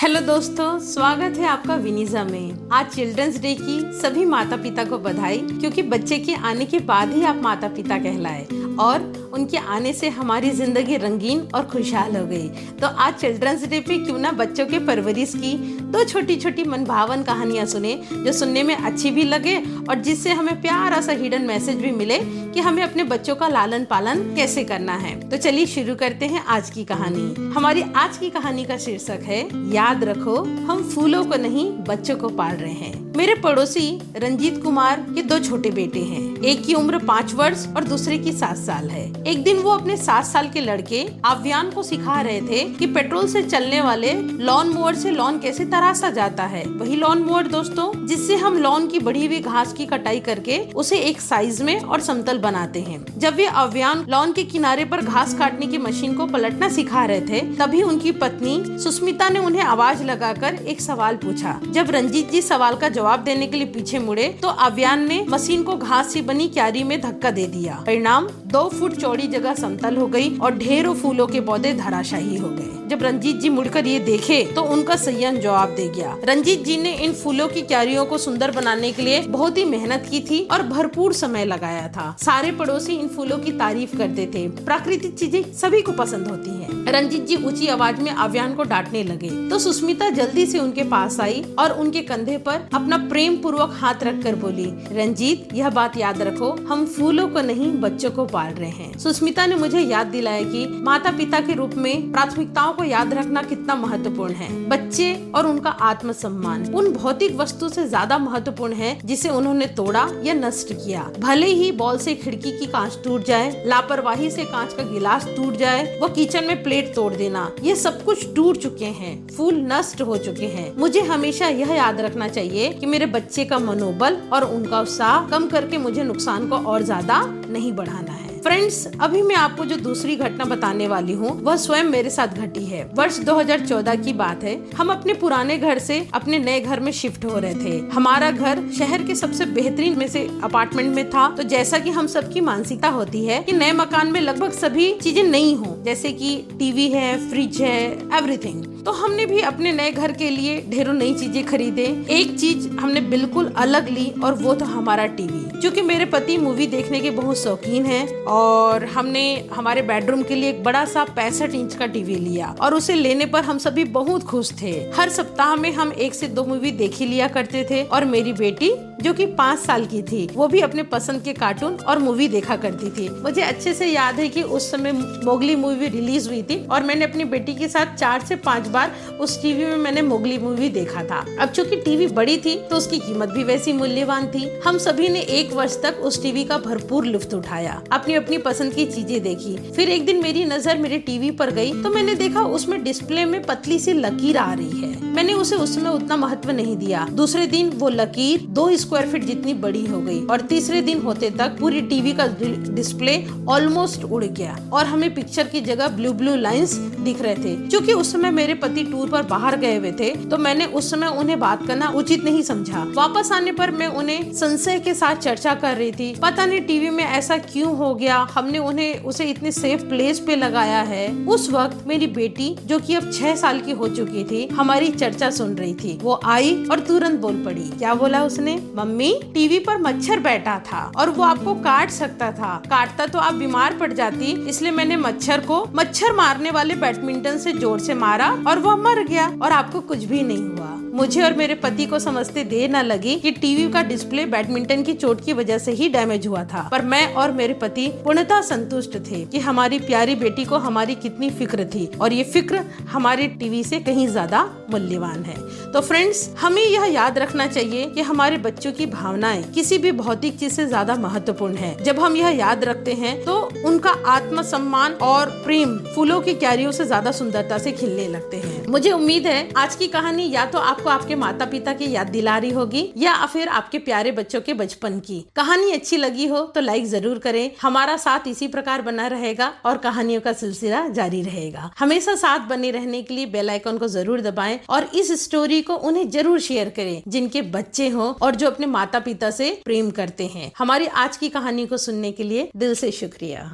Hello दोस्तों, स्वागत है आपका विनीजा में। आज चिल्ड्रंस डे की सभी माता पिता को बधाई, क्योंकि बच्चे के आने के बाद ही आप माता पिता कहलाए और उनके आने से हमारी जिंदगी रंगीन और खुशहाल हो गई। तो आज चिल्ड्रंस डे पे क्यों ना बच्चों के परवरिश की दो छोटी छोटी मनभावन कहानियां सुने, जो सुनने में अच्छी भी लगे और जिससे हमें प्यारा सा हिडन मैसेज भी मिले कि हमें अपने बच्चों का लालन पालन कैसे करना है। तो चलिए शुरू करते हैं आज की कहानी। हमारी आज की कहानी का शीर्षक है याद रखो, हम फूलों को नहीं बच्चों को पाल रहे हैं। मेरे पड़ोसी रंजीत कुमार के दो छोटे बेटे हैं। एक की उम्र 5 वर्ष और दूसरे की 7 साल है। एक दिन वो अपने 7 साल के लड़के आव्यान को सिखा रहे थे कि पेट्रोल से चलने वाले लॉन मोवर से लॉन कैसे तराशा जाता है। वही लॉन मोवर दोस्तों, जिससे हम लॉन की बढ़ी हुई घास की कटाई करके उसे एक साइज में और समतल बनाते हैं। जब वे आव्यान लॉन के किनारे पर घास काटने की मशीन को पलटना सिखा रहे थे, तभी उनकी पत्नी सुस्मिता ने उन्हें आवाज लगाकर एक सवाल पूछा। जब रंजीत जी सवाल का जवाब देने के लिए पीछे मुड़े तो आव्यान ने मशीन को घास से बनी क्यारी में धक्का दे दिया। परिणाम 2 फुट चौड़ी जगह समतल हो गई और ढेरों फूलों के पौधे धराशायी हो गए। जब रंजीत जी मुड़कर ये देखे तो उनका संयम जवाब दे गया। रंजीत जी ने इन फूलों की क्यारियों को सुंदर बनाने के लिए बहुत ही मेहनत की थी और भरपूर समय लगाया था। सारे पड़ोसी इन फूलों की तारीफ करते थे। प्राकृतिक चीजें सभी को पसंद होती हैं। रंजीत जी ऊंची आवाज में आव्यान को डांटने लगे तो सुस्मिता जल्दी से उनके पास आई और उनके कंधे पर अपना प्रेम पूर्वक हाथ रखकर बोली, रंजीत, यह बात याद रखो, हम फूलों को नहीं बच्चों को पाल रहे हैं। सुस्मिता ने मुझे याद दिलाया कि माता पिता के रूप में प्राथमिकताओं को याद रखना कितना महत्वपूर्ण है। बच्चे और उनका आत्मसम्मान उन भौतिक वस्तु से ज्यादा महत्वपूर्ण है जिसे उन्होंने तोड़ा या नष्ट किया। भले ही बॉल से खिड़की की कांच टूट जाए, लापरवाही से कांच का गिलास टूट जाए, वो किचन में प्लेट तोड़ देना, ये सब कुछ टूट चुके हैं, फूल नष्ट हो चुके हैं। मुझे हमेशा यह याद रखना चाहिए कि मेरे बच्चे का मनोबल और उनका उत्साह कम करके मुझे नुकसान को और ज्यादा नहीं बढ़ाना है। फ्रेंड्स, अभी मैं आपको जो दूसरी घटना बताने वाली हूँ वह स्वयं मेरे साथ घटी है। वर्ष 2014 की बात है। हम अपने पुराने घर से अपने नए घर में शिफ्ट हो रहे थे। हमारा घर शहर के सबसे बेहतरीन में से अपार्टमेंट में था। तो जैसा कि हम सबकी मानसिकता होती है कि नए मकान में लगभग सभी चीजें नई हो, जैसे कि टीवी है, फ्रिज है, एवरीथिंग। तो हमने भी अपने नए घर के लिए ढेरों नई चीजें खरीदे। एक चीज हमने बिल्कुल अलग ली और वो था हमारा टीवी। क्योंकि मेरे पति मूवी देखने के बहुत शौकीन हैं और हमने हमारे बेडरूम के लिए एक बड़ा सा 65 इंच का टीवी लिया और उसे लेने पर हम सभी बहुत खुश थे। हर सप्ताह में हम 1 से 2 मूवी देख ही लिया करते थे और मेरी बेटी जो कि 5 साल की थी, वो भी अपने पसंद के कार्टून और मूवी देखा करती थी। मुझे अच्छे से याद है कि उस समय मोगली मूवी रिलीज हुई थी और मैंने अपनी बेटी के साथ 4 से 5 बार उस टीवी में मैंने मोगली मूवी देखा था। अब चूंकि टीवी बड़ी थी तो उसकी कीमत भी वैसी मूल्यवान थी। हम सभी ने 1 वर्ष तक उस टीवी का भरपूर लुत्फ उठाया, अपनी अपनी पसंद की चीजें देखी। फिर एक दिन मेरी नजर मेरे टीवी पर गई तो मैंने देखा उसमें डिस्प्ले में पतली सी लकीर आ रही है। मैंने उसे उस समय उतना महत्व नहीं दिया। दूसरे दिन वो लकीर 2 स्क्वायर फीट जितनी बड़ी हो गई और तीसरे दिन होते तक पूरी टीवी का डिस्प्ले ऑलमोस्ट उड़ गया और हमें पिक्चर की जगह ब्लू ब्लू लाइंस दिख रहे थे। क्योंकि उस समय मेरे पति टूर पर बाहर गए हुए थे तो मैंने उस समय उन्हें बात करना उचित नहीं समझा। वापस आने पर मैं उन्हें संशय के साथ चर्चा कर रही थी। पता नहीं टीवी में ऐसा क्यों हो गया, हमने उसे इतने सेफ प्लेस पे लगाया है। उस वक्त मेरी बेटी जो कि अब 6 साल की हो चुकी थी, हमारी चर्चा सुन रही थी। वो आई और तुरंत बोल पड़ी। क्या बोला उसने? मम्मी, टीवी पर मच्छर बैठा था और वो आपको काट सकता था। काटता तो आप बीमार पड़ जाती, इसलिए मैंने मच्छर मारने वाले बैडमिंटन से जोर से मारा और वो मर गया और आपको कुछ भी नहीं हुआ। मुझे और मेरे पति को समझते देर न लगी कि टीवी का डिस्प्ले बैडमिंटन की चोट की वजह से ही डैमेज हुआ था। पर मैं और मेरे पति पूर्णतः संतुष्ट थे कि हमारी प्यारी बेटी को हमारी कितनी फिक्र थी और ये फिक्र हमारे टीवी से कहीं ज्यादा मूल्यवान है। तो फ्रेंड्स, हमें यह याद रखना चाहिए कि हमारे बच्चों की भावनाएं किसी भी भौतिक चीज से ज्यादा महत्वपूर्ण है। जब हम यह याद रखते हैं तो उनका आत्मसम्मान और प्रेम फूलों की क्यारियों से ज्यादा सुंदरता से खिलने लगते हैं। मुझे उम्मीद है आज की कहानी या तो आपको आपके माता पिता की याद दिला रही होगी या फिर आपके प्यारे बच्चों के बचपन की। कहानी अच्छी लगी हो तो लाइक जरूर करें। हमारा साथ इसी प्रकार बना रहेगा और कहानियों का सिलसिला जारी रहेगा। हमेशा साथ बने रहने के लिए बेल आइकन को जरूर दबाएं और इस स्टोरी को उन्हें जरूर शेयर करें जिनके बच्चे हों और जो अपने माता पिता से प्रेम करते हैं। हमारी आज की कहानी को सुनने के लिए दिल से शुक्रिया।